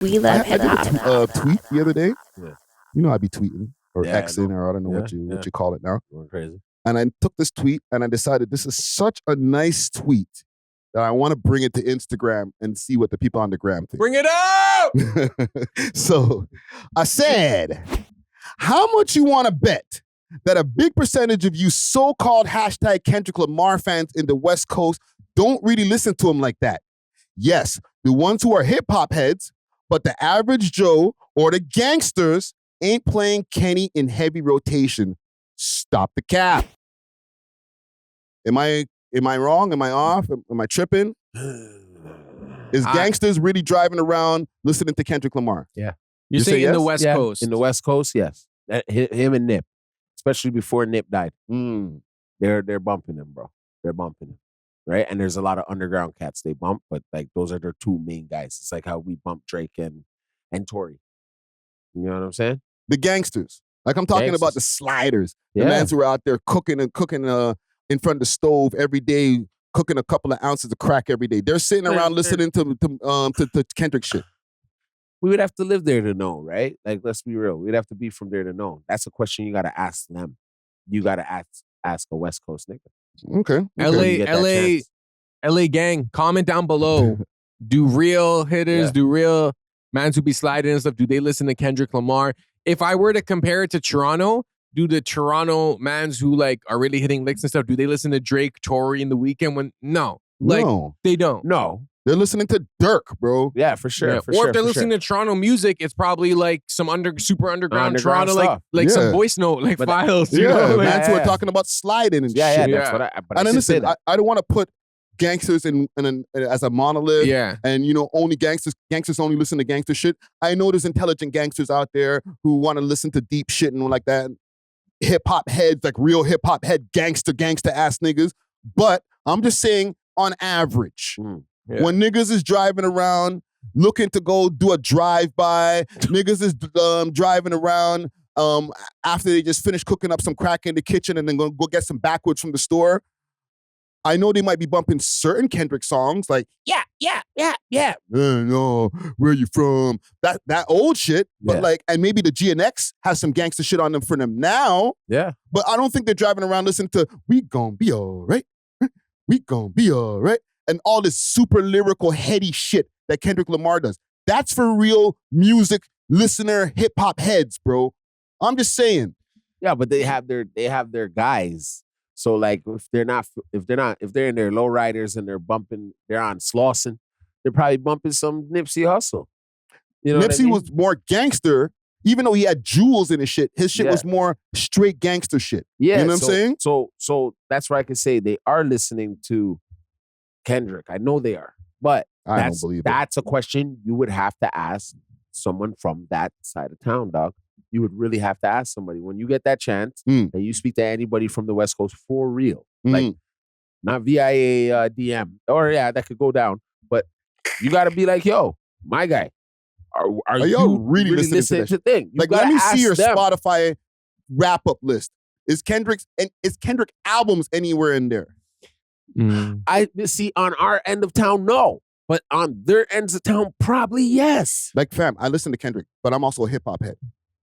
We love hip hop. I did a tweet the other day. Yeah. You know, I'd be tweeting or Yeah, I Xing know. or I don't know what you call it now. Going crazy. And I took this tweet and I decided this is such a nice tweet that I want to bring it to Instagram and see what the people on the gram think. Bring it up! So I said, how much you want to bet that a big percentage of you so-called hashtag Kendrick Lamar fans in the West Coast don't really listen to him like that? Yes, the ones who are hip-hop heads, but the average Joe or the gangsters ain't playing Kenny in heavy rotation. Stop the cap. Am I wrong? Am I off? Am I tripping? Is Gangsters really driving around listening to Kendrick Lamar? Yeah. You You're saying say in the yes? West Yeah. Coast. In the West Coast, yes. Him and Nip, especially before Nip died. They're bumping him, bro. They're bumping him, right? And there's a lot of underground cats they bump, but like those are their two main guys. It's like how we bump Drake and Tory. You know what I'm saying? The Gangsters. Like I'm talking about the sliders. The mans who are out there cooking in front of the stove every day, cooking a couple of ounces of crack every day. They're sitting around listening to Kendrick shit. We would have to live there to know, right? Like, let's be real. We'd have to be from there to know. That's a question you got to ask them. You got to ask a West Coast nigga. Okay. LA gang, comment down below. Do real hitters, do real mans who be sliding and stuff, do they listen to Kendrick Lamar? If I were to compare it to Toronto, do the Toronto mans who like are really hitting licks and stuff, do they listen to Drake, Tory in the weekend? No. They don't. No. They're listening to Dirk, bro. Yeah, for sure. Yeah. Or if they're listening to Toronto music, it's probably like some super underground Toronto, stuff. like some voice note, like files. You know? Mans who are talking about sliding and shit. Yeah, that's what and then listen, I don't want to put Gangsters as a monolith. Yeah. And only gangsters only listen to gangster shit. I know there's intelligent gangsters out there who want to listen to deep shit and like that. Hip hop heads, like real hip hop head gangster ass niggas. But I'm just saying, on average, when niggas is driving around looking to go do a drive-by, niggas is driving around after they just finished cooking up some crack in the kitchen and then go get some backwoods from the store. I know they might be bumping certain Kendrick songs like, yeah. No, where you from? That old shit. But and maybe the GNX has some gangster shit on them for them now. Yeah. But I don't think they're driving around listening to, we gon' be all right. We gon' be all right. And all this super lyrical, heady shit that Kendrick Lamar does. That's for real music listener, hip hop heads, bro. I'm just saying. Yeah, but they have their guys. So like if they're in their lowriders and they're on Slauson, they're probably bumping some Nipsey Hussle. You know, Nipsey was more gangster, even though he had jewels in his shit. His shit was more straight gangster shit. Yeah, you know what I'm saying? So that's where I can say they are listening to Kendrick. I know they are, but I don't believe that's a question you would have to ask someone from that side of town, dog. You would really have to ask somebody when you get that chance and you speak to anybody from the West Coast for real, like not via DM or that could go down, but you got to be like, yo, my guy, are you really listening to thing? Like, let me see your Spotify wrap up list. Is Kendrick albums anywhere in there? I see on our end of town, no. But on their ends of town, probably yes. Like, fam, I listen to Kendrick, but I'm also a hip hop head.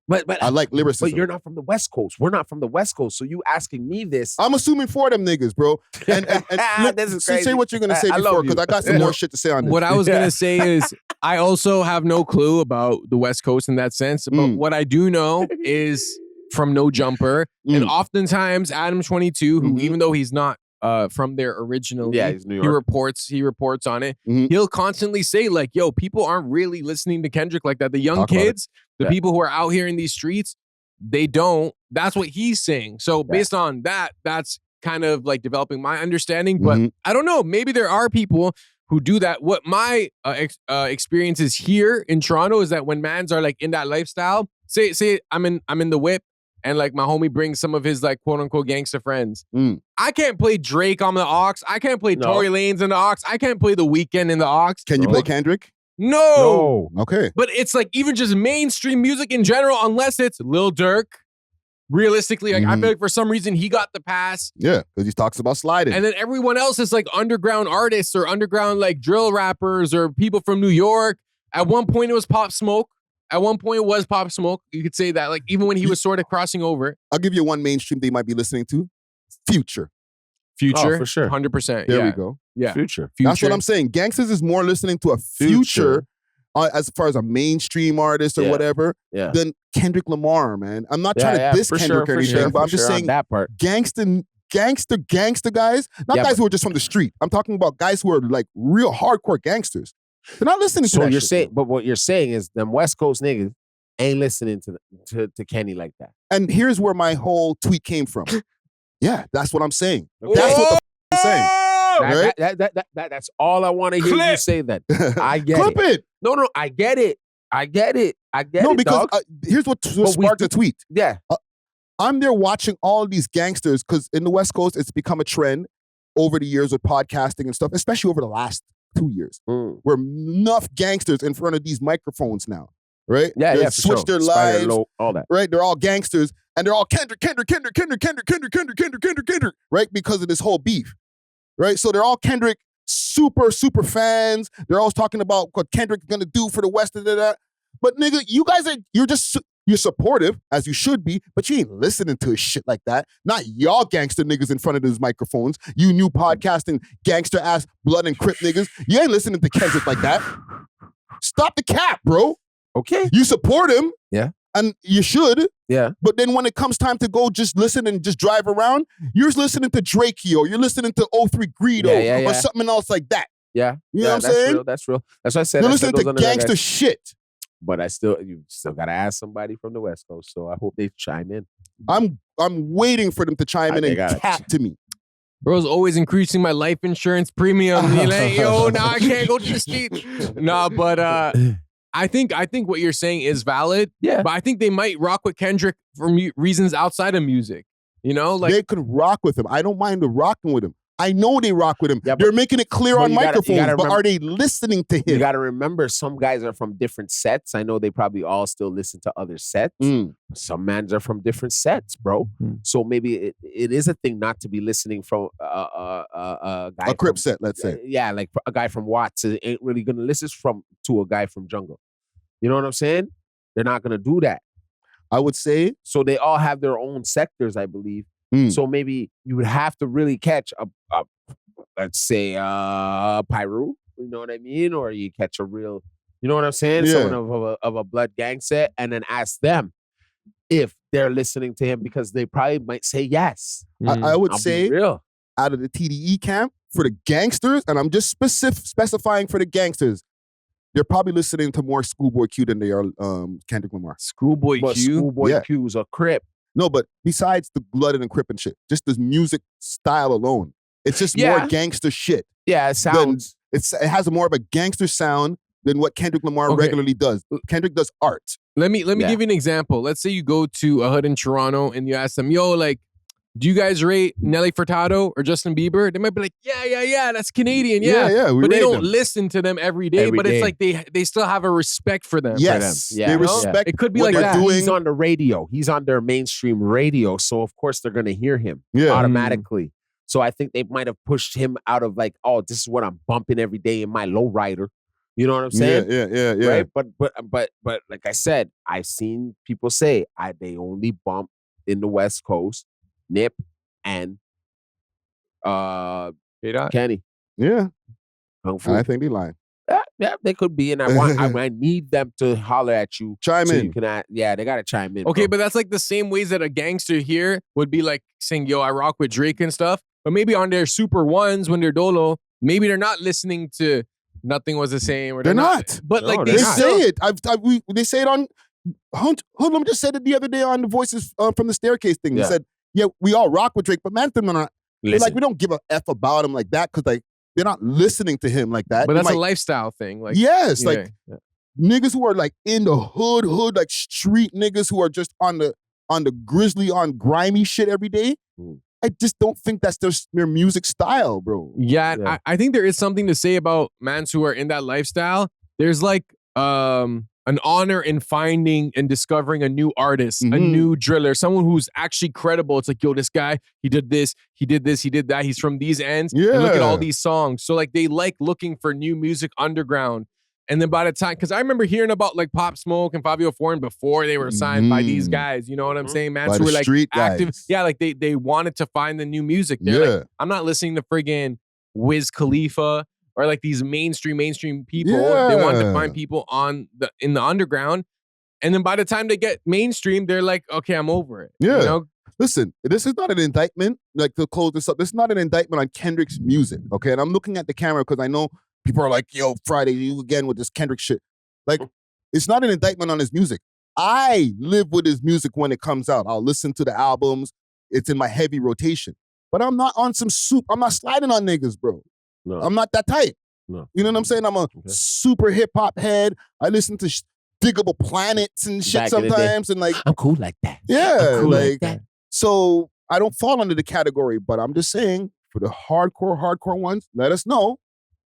But I like lyricism. But you're not from the West Coast. We're not from the West Coast. So you asking me this. I'm assuming for them niggas, bro. And this is crazy. Say what you're going to say before, because I got some more shit to say on this. What I was going to say is I also have no clue about the West Coast in that sense. But what I do know is from No Jumper. And oftentimes Adam 22, who even though he's not from there originally, he's New York. He reports on it. He'll constantly say like, yo, people aren't really listening to Kendrick like that. The young kids, the people who are out here in these streets, they don't. That's what he's saying. So based on that, that's kind of like developing my understanding. But I don't know. Maybe there are people who do that. What my experience is here in Toronto is that when mans are like in that lifestyle, say I'm in the whip, and like my homie brings some of his like quote unquote gangster friends. I can't play Drake on the aux. I can't play Tory Lanez in the aux. I can't play The Weeknd in the aux. Can you play Kendrick? No. Okay. But it's like even just mainstream music in general, unless it's Lil Durk. Realistically, like I feel like for some reason he got the pass. Yeah, because he talks about sliding. And then everyone else is like underground artists or underground like drill rappers or people from New York At one point, it was Pop Smoke. At one point, it was Pop Smoke. You could say that, like, even when he was sort of crossing over. I'll give you one mainstream they might be listening to. Future. For sure. 100%. There we go. Yeah. Future. That's what I'm saying. Gangsters is more listening to a Future as far as a mainstream artist or whatever than Kendrick Lamar, man. I'm not trying to diss Kendrick or anything, but I'm just saying that part. gangster guys, not guys who are just from the street. I'm talking about guys who are like real hardcore gangsters. They're not listening to that you're shit, saying, but what you're saying is them West Coast niggas ain't listening to Kenny like that. And here's where my whole tweet came from. Yeah, that's what I'm saying. That's what the I'm saying. Right? That's all I want to hear you say then. I get Clip it. No, I get it. No, because here's what sparked the tweet. Yeah. I'm there watching all these gangsters because in the West Coast, it's become a trend over the years with podcasting and stuff, especially over the last 2 years. We're enough gangsters in front of these microphones now, right? Yeah, switch their lives, all that. Right? They're all gangsters, and they're all Kendrick, right? Because of this whole beef, right? So they're all Kendrick super fans. They're always talking about what Kendrick's gonna do for the West and that. But nigga, you guys you're supportive, as you should be, but you ain't listening to shit like that. Not y'all gangster niggas in front of those microphones. You new podcasting gangster ass blood and crip niggas. You ain't listening to Kendrick like that. Stop the cap, bro. Okay. You support him. Yeah. And you should. Yeah. But then when it comes time to go just listen and just drive around, you're listening to Drakeo. You're listening to 03 Greedo or something else like that. Yeah. You know what I'm saying? That's real. That's what I said. You're listening to gangster shit. But you still gotta ask somebody from the West Coast, so I hope they chime in. I'm waiting for them to chime in and cap to me. Bro's always increasing my life insurance premium. You're like, yo, now I can't go to the street. Nah, but I think what you're saying is valid. Yeah. But I think they might rock with Kendrick for reasons outside of music. You know, like they could rock with him. I don't mind the rocking with him. I know they rock with him. Yeah, they're making it clear on microphones, but are they listening to him? You got to remember, some guys are from different sets. I know they probably all still listen to other sets. Some mans are from different sets, bro. So maybe it is a thing not to be listening from a guy Crip set, let's say. Yeah, like a guy from Watts ain't really going to listen to a guy from Jungle. You know what I'm saying? They're not going to do that. I would say. So they all have their own sectors, I believe. So maybe you would have to really catch a let's say Pyru, you know what I mean? Or you catch a real, you know what I'm saying? Yeah. Someone of a blood gang set, and then ask them if they're listening to him, because they probably might say yes. I would say real. Out of the TDE camp, for the gangsters, and I'm just specifying for the gangsters, they're probably listening to more Schoolboy Q than they are Kendrick Lamar. Schoolboy Q? Schoolboy Q's a Crip. No, but besides the blooded and crip and shit, just the music style alone, it's just more gangster shit. Yeah, it sounds. It has more of a gangster sound than what Kendrick Lamar regularly does. Kendrick does art. Let me give you an example. Let's say you go to a hood in Toronto and you ask them, yo, like, do you guys rate Nelly Furtado or Justin Bieber? They might be like, yeah, that's Canadian, yeah. We but they don't them. listen to them every day. It's like they still have a respect for them. Yes, Yeah, they respect. It could be what like they're that. doing. He's on the radio. He's on their mainstream radio, so of course they're gonna hear him automatically. So I think they might have pushed him out of like, oh, this is what I'm bumping every day in my lowrider. You know what I'm saying? Yeah. Right? But like I said, I've seen people say they only bump in the West Coast, Nip and Kenny. Yeah. Kung Fu. I think they lying. Yeah, they could be, and I need them to holler at you. Chime in. You can they gotta chime in. Okay, bro. but that's like the same ways that a gangster here would be like saying, yo, I rock with Drake and stuff. But maybe on their super ones when they're dolo, maybe they're not listening to Nothing Was the Same. Or They're not. But No, like they're They not. say it. They say it on Hoodlum just said it the other day on the Voices from the Staircase thing. He said, yeah, we all rock with Drake, but man, they're not. They're like, we don't give a F about him like that because like they're not listening to him like that. But that's like, a lifestyle thing. Like, yes, like niggas who are like in the hood, like street niggas who are just on the grizzly, on grimy shit every day. I just don't think that's their music style, bro. Yeah. I think there is something to say about mans who are in that lifestyle. There's like an honor in finding and discovering a new artist, a new driller, someone who's actually credible. It's like, yo, this guy, he did this, he did that. He's from these ends. Yeah. And look at all these songs. So like they like looking for new music underground. And then by the time, because I remember hearing about like Pop Smoke and Fabio Foreign before they were signed by these guys. You know what I'm saying, man? By So the we're like street active. guys. Yeah, like they wanted to find the new music. They're like, I'm not listening to friggin' Wiz Khalifa or like these mainstream people. They wanted to find people in the underground. And then by the time they get mainstream, they're like, okay, I'm over it. Yeah. You know? Listen, this is not an indictment. Like, to close this up, this is not an indictment on Kendrick's music, okay? And I'm looking at the camera because I know people are like, yo, Friday, you again with this Kendrick shit. Like, it's not an indictment on his music. I live with his music when it comes out. I'll listen to the albums. It's in my heavy rotation. But I'm not on some soup. I'm not sliding on niggas, bro. No. I'm not that type. No. You know what I'm saying? I'm a super hip-hop head. I listen to Diggable Planets and shit Back in the day. sometimes. And like, I'm cool like that. yeah. I'm cool like Like, that. so I don't fall under the category, but I'm just saying, for the hardcore ones, let us know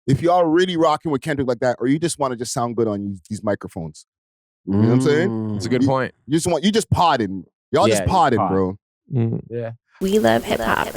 if y'all really rocking with Kendrick like that, or you just want to just sound good on these microphones. You know what I'm saying? It's a good point. You just podding. Y'all just podding, bro. Yeah. We love hip hop.